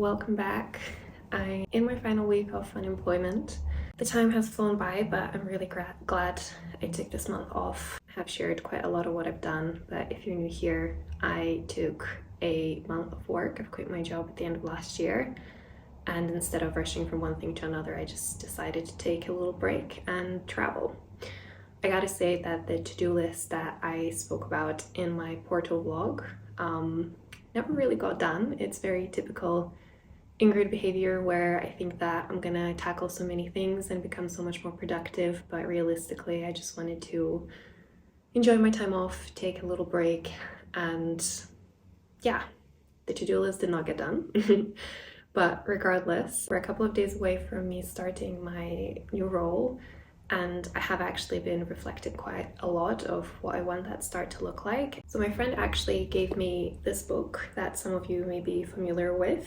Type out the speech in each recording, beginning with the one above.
welcome back. I'm in my final week of unemployment. The time has flown by, but I'm really glad I took this month off. I have shared quite a lot of what I've done, but if you're new here, I took a month of work. I've quit my job at the end of last year, and instead of rushing from one thing to another, I just decided to take a little break and travel. I gotta say that the to-do list that I spoke about in my Porto vlog never really got done. It's very typical Ingrid behavior where I think that I'm gonna tackle so many things and become so much more productive, but realistically I just wanted to enjoy my time off, take a little break, and yeah, the to-do list did not get done. But regardless, we're a couple of days away from me starting my new role, and I have actually been reflecting quite a lot of what I want that start to look like. So my friend actually gave me this book that some of you may be familiar with.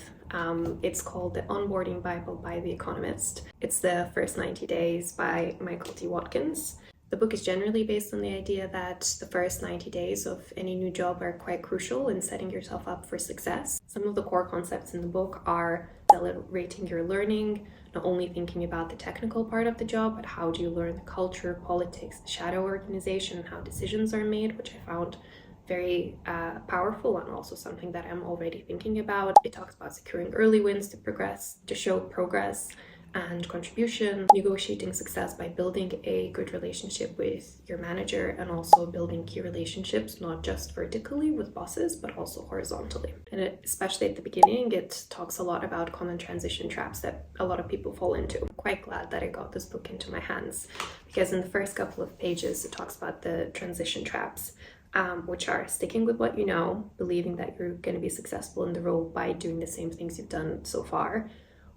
It's called The Onboarding Bible by The Economist. It's The First 90 Days by Michael D. Watkins. The book is generally based on the idea that the first 90 days of any new job are quite crucial in setting yourself up for success. Some of the core concepts in the book are celebrating your learning, not only thinking about the technical part of the job, but how do you learn the culture, politics, the shadow organization, and how decisions are made, which I found very powerful and also something that I'm already thinking about. It talks about securing early wins to show progress and contribution, negotiating success by building a good relationship with your manager, and also building key relationships, not just vertically with bosses, but also horizontally. And especially at the beginning, it talks a lot about common transition traps that a lot of people fall into. I'm quite glad that I got this book into my hands, because in the first couple of pages, it talks about the transition traps, which are sticking with what you know, believing that you're going to be successful in the role by doing the same things you've done so far,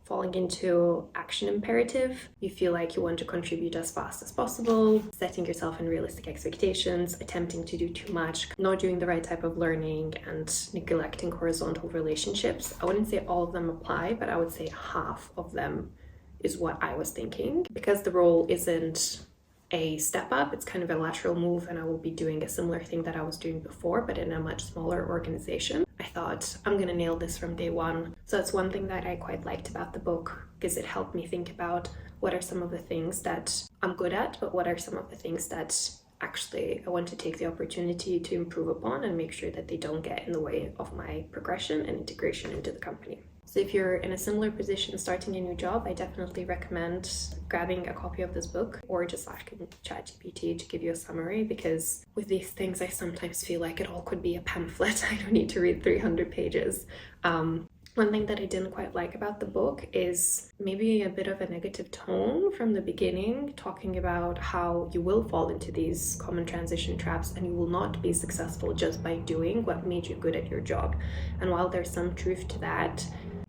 falling into action imperative. You feel like you want to contribute as fast as possible, setting yourself unrealistic expectations, attempting to do too much, not doing the right type of learning, and neglecting horizontal relationships. I wouldn't say all of them apply, but I would say half of them is what I was thinking. Because the role isn't a step up, it's kind of a lateral move, and I will be doing a similar thing that I was doing before, but in a much smaller organization. I thought, I'm gonna nail this from day one. So that's one thing that I quite liked about the book, because it helped me think about what are some of the things that I'm good at, but what are some of the things that actually I want to take the opportunity to improve upon and make sure that they don't get in the way of my progression and integration into the company. So if you're in a similar position starting a new job, I definitely recommend grabbing a copy of this book or just asking ChatGPT to give you a summary, because with these things I sometimes feel like it all could be a pamphlet. I don't need to read 300 pages. One thing that I didn't quite like about the book is maybe a bit of a negative tone from the beginning, talking about how you will fall into these common transition traps and you will not be successful just by doing what made you good at your job. And while there's some truth to that,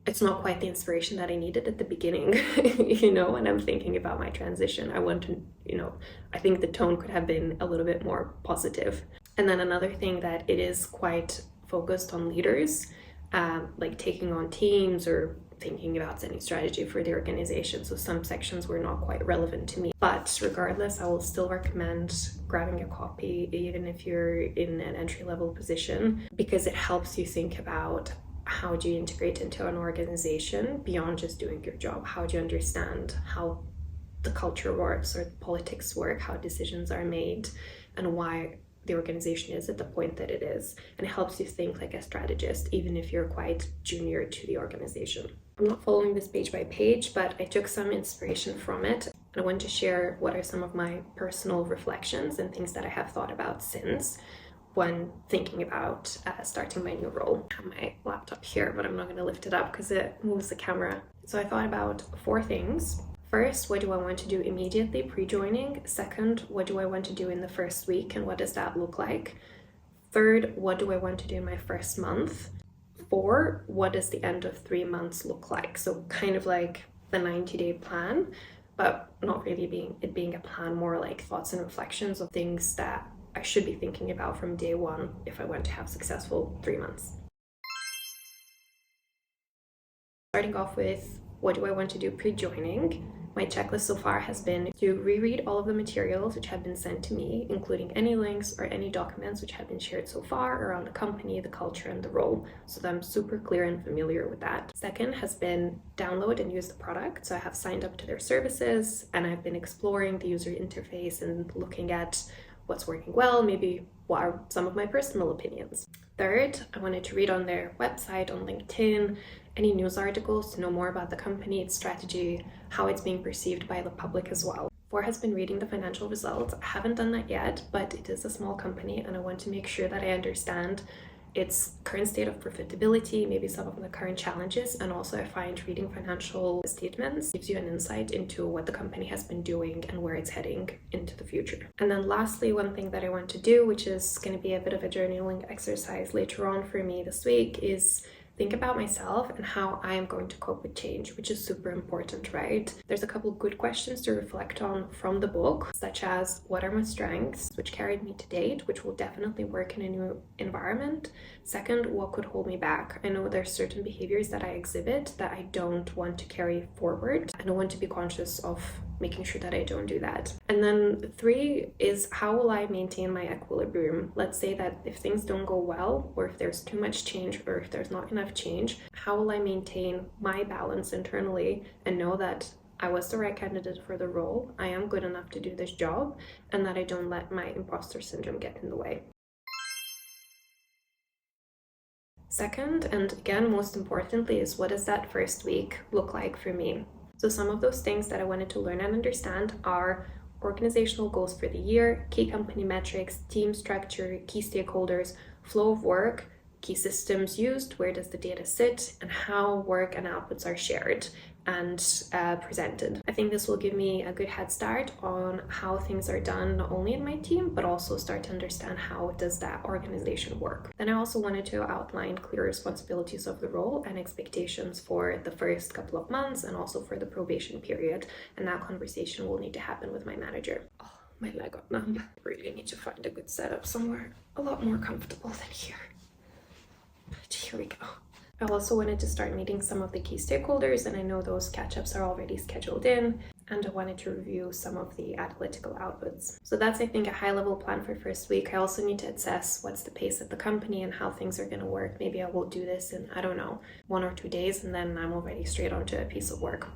it's not quite the inspiration that I needed at the beginning, when I'm thinking about my transition. I want to, I think the tone could have been a little bit more positive. And then another thing that it is quite focused on leaders, like taking on teams or thinking about setting strategy for the organization. So some sections were not quite relevant to me. But regardless, I will still recommend grabbing a copy, even if you're in an entry-level position, because it helps you think about how do you integrate into an organization beyond just doing your job? How do you understand how the culture works or the politics work, how decisions are made, and why the organization is at the point that it is? And it helps you think like a strategist, even if you're quite junior to the organization. I'm not following this page by page, but I took some inspiration from it, and I want to share what are some of my personal reflections and things that I have thought about since when thinking about starting my new role. I have my laptop here, but I'm not going to lift it up because it moves the camera. So I thought about 4 things. First, what do I want to do immediately pre-joining? Second, what do I want to do in the first week and what does that look like? Third, what do I want to do in my first month? 4, what does the end of 3 months look like? So kind of like the 90-day plan, but not really being a plan, more like thoughts and reflections of things that I should be thinking about from day one if I want to have successful 3 months. Starting off with, what do I want to do pre-joining? My checklist so far has been to reread all of the materials which have been sent to me, including any links or any documents which have been shared so far around the company, the culture, and the role, so that I'm super clear and familiar with that. Second has been download and use the product. So I have signed up to their services and I've been exploring the user interface and looking at what's working well, maybe what are some of my personal opinions. Third, I wanted to read on their website, on LinkedIn, any news articles to know more about the company, its strategy, how it's being perceived by the public as well. Four has been reading the financial results. I haven't done that yet, but it is a small company and I want to make sure that I understand its current state of profitability, maybe some of the current challenges, and also I find reading financial statements gives you an insight into what the company has been doing and where it's heading into the future. And then lastly, one thing that I want to do, which is going to be a bit of a journaling exercise later on for me this week, is think about myself and how I am going to cope with change, which is super important, right? There's a couple good questions to reflect on from the book, such as what are my strengths, which carried me to date, which will definitely work in a new environment. Second, what could hold me back? I know there's certain behaviors that I exhibit that I don't want to carry forward. I don't want to be conscious of making sure that I don't do that. And then three is how will I maintain my equilibrium? Let's say that if things don't go well, or if there's too much change, or if there's not enough change, how will I maintain my balance internally and know that I was the right candidate for the role, I am good enough to do this job, and that I don't let my imposter syndrome get in the way. Second, and again, most importantly, is what does that first week look like for me? So some of those things that I wanted to learn and understand are organizational goals for the year, key company metrics, team structure, key stakeholders, flow of work, key systems used, where does the data sit, and how work and outputs are shared and presented. I think this will give me a good head start on how things are done, not only in my team, but also start to understand how does that organization work. Then I also wanted to outline clear responsibilities of the role and expectations for the first couple of months and also for the probation period. And that conversation will need to happen with my manager. Oh, my leg got numb. I really need to find a good setup somewhere a lot more comfortable than here. But here we go. I also wanted to start meeting some of the key stakeholders, and I know those catch-ups are already scheduled in, and I wanted to review some of the analytical outputs. So that's, I think, a high-level plan for first week. I also need to assess what's the pace at the company and how things are going to work. Maybe I will do this in, I don't know, 1 or 2 days, and then I'm already straight onto a piece of work.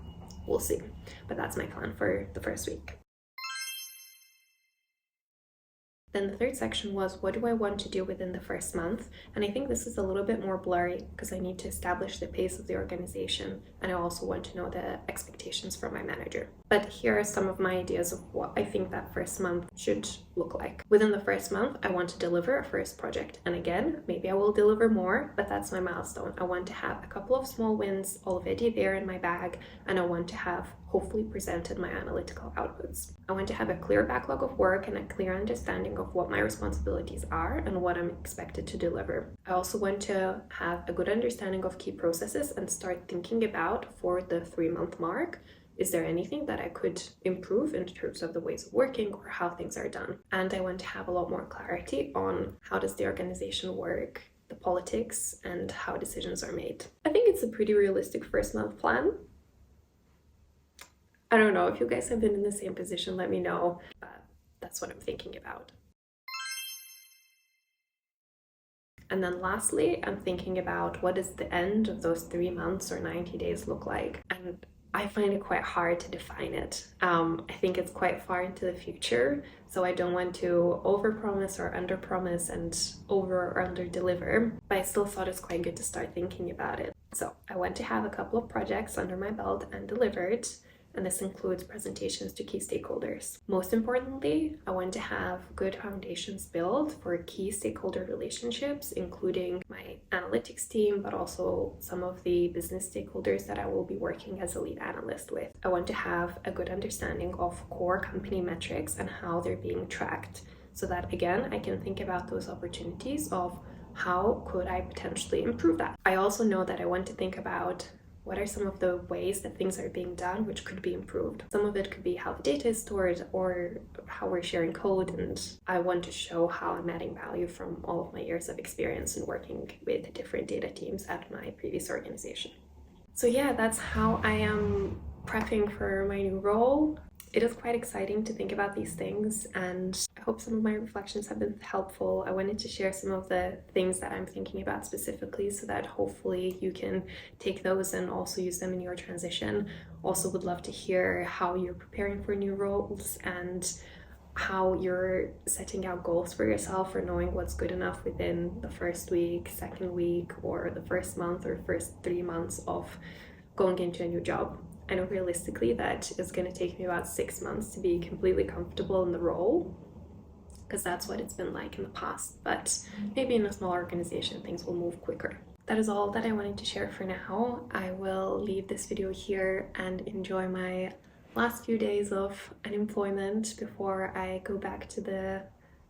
We'll see. But that's my plan for the first week. Then the third section was, what do I want to do within the first month? And I think this is a little bit more blurry because I need to establish the pace of the organization, and I also want to know the expectations from my manager. But here are some of my ideas of what I think that first month should look like. Within the first month, I want to deliver a first project. And again, maybe I will deliver more, but that's my milestone. I want to have a couple of small wins already there in my bag, and I want to have hopefully presented my analytical outputs. I want to have a clear backlog of work and a clear understanding of what my responsibilities are and what I'm expected to deliver. I also want to have a good understanding of key processes and start thinking about, for the 3-month mark, is there anything that I could improve in terms of the ways of working or how things are done? And I want to have a lot more clarity on how does the organization work, the politics, and how decisions are made. I think it's a pretty realistic first month plan. I don't know if you guys have been in the same position, let me know, but that's what I'm thinking about. And then lastly, I'm thinking about what does the end of those 3 months or 90 days look like? And I find it quite hard to define it. I think it's quite far into the future, so I don't want to overpromise or underpromise and over or under-deliver, but I still thought it's quite good to start thinking about it. So I want to have a couple of projects under my belt and delivered, and this includes presentations to key stakeholders. Most importantly, I want to have good foundations built for key stakeholder relationships, including my analytics team, but also some of the business stakeholders that I will be working as a lead analyst with. I want to have a good understanding of core company metrics and how they're being tracked, so that again, I can think about those opportunities of how could I potentially improve that. I also know that I want to think about what are some of the ways that things are being done which could be improved. Some of it could be how the data is stored or how we're sharing code, and I want to show how I'm adding value from all of my years of experience in working with different data teams at my previous organization. So yeah, that's how I am prepping for my new role. It is quite exciting to think about these things, and I hope some of my reflections have been helpful. I wanted to share some of the things that I'm thinking about specifically so that hopefully you can take those and also use them in your transition. Also would love to hear how you're preparing for new roles and how you're setting out goals for yourself, or knowing what's good enough within the first week, second week, or the first month or first 3 months of going into a new job. I know realistically that it's going to take me about 6 months to be completely comfortable in the role, because that's what it's been like in the past, but maybe in a small organization things will move quicker. That is all that I wanted to share for now. I will leave this video here and enjoy my last few days of unemployment before I go back to the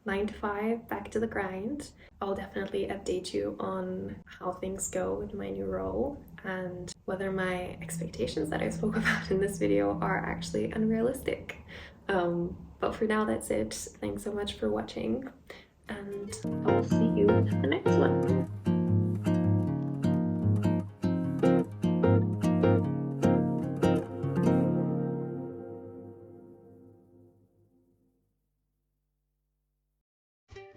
9 to 5, back to the grind. I'll definitely update you on how things go with my new role and whether my expectations that I spoke about in this video are actually unrealistic. But for now, that's it. Thanks so much for watching, and I'll see you in the next